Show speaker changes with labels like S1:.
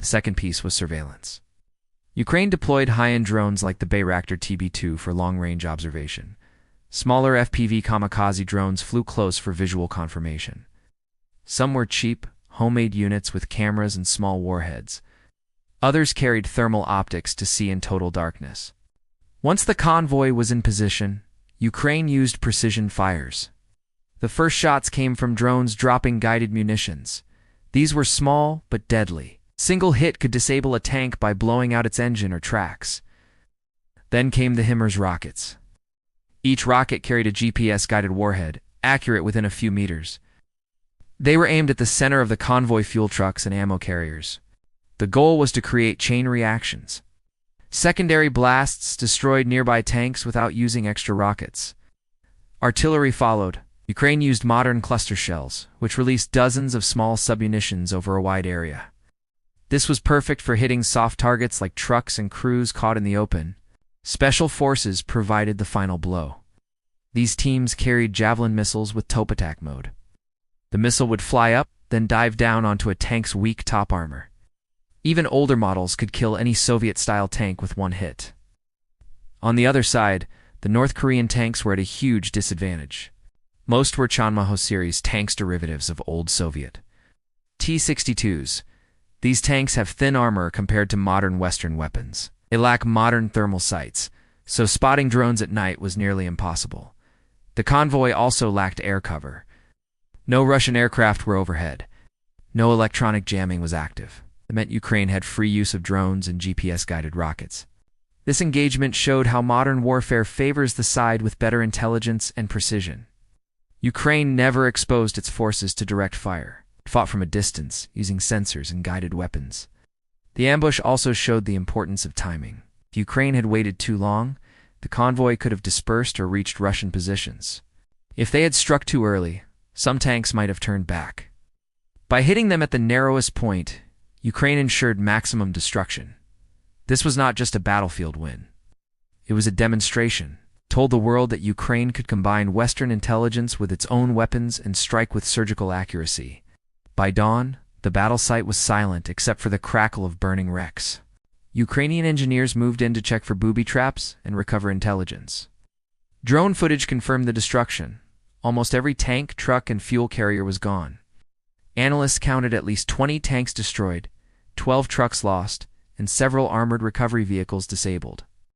S1: The second piece was surveillance. Ukraine deployed high-end drones like the Bayraktar TB2 for long-range observation. Smaller FPV kamikaze drones flew close for visual confirmation. Some were cheap, homemade units with cameras and small warheads. Others carried thermal optics to see in total darkness. Once the convoy was in position, Ukraine used precision fires. The first shots came from drones dropping guided munitions. These were small but deadly. Single hit could disable a tank by blowing out its engine or tracks. Then came the HIMARS rockets. Each rocket carried a GPS-guided warhead, accurate within a few meters. They were aimed at the center of the convoy fuel trucks and ammo carriers. The goal was to create chain reactions. Secondary blasts destroyed nearby tanks without using extra rockets. Artillery followed. Ukraine used modern cluster shells, which released dozens of small submunitions over a wide area. This was perfect for hitting soft targets like trucks and crews caught in the open. Special forces provided the final blow. These teams carried Javelin missiles with top attack mode. The missile would fly up, then dive down onto a tank's weak top armor. Even older models could kill any Soviet-style tank with one hit. On the other side, the North Korean tanks were at a huge disadvantage. Most were Chanmaho series tanks derivatives of old Soviet T-62s. These tanks have thin armor compared to modern Western weapons. They lack modern thermal sights, so spotting drones at night was nearly impossible. The convoy also lacked air cover. No Russian aircraft were overhead. No electronic jamming was active. It meant Ukraine had free use of drones and GPS-guided rockets. This engagement showed how modern warfare favors the side with better intelligence and precision. Ukraine never exposed its forces to direct fire. It fought from a distance, using sensors and guided weapons. The ambush also showed the importance of timing. If Ukraine had waited too long, the convoy could have dispersed or reached Russian positions. If they had struck too early, some tanks might have turned back. By hitting them at the narrowest point, Ukraine ensured maximum destruction. This was not just a battlefield win. It was a demonstration. It told the world that Ukraine could combine Western intelligence with its own weapons and strike with surgical accuracy. By dawn, the battle site was silent except for the crackle of burning wrecks. Ukrainian engineers moved in to check for booby traps and recover intelligence. Drone footage confirmed the destruction. Almost every tank, truck, and fuel carrier was gone. Analysts counted at least 20 tanks destroyed, 12 trucks lost, and several armored recovery vehicles disabled.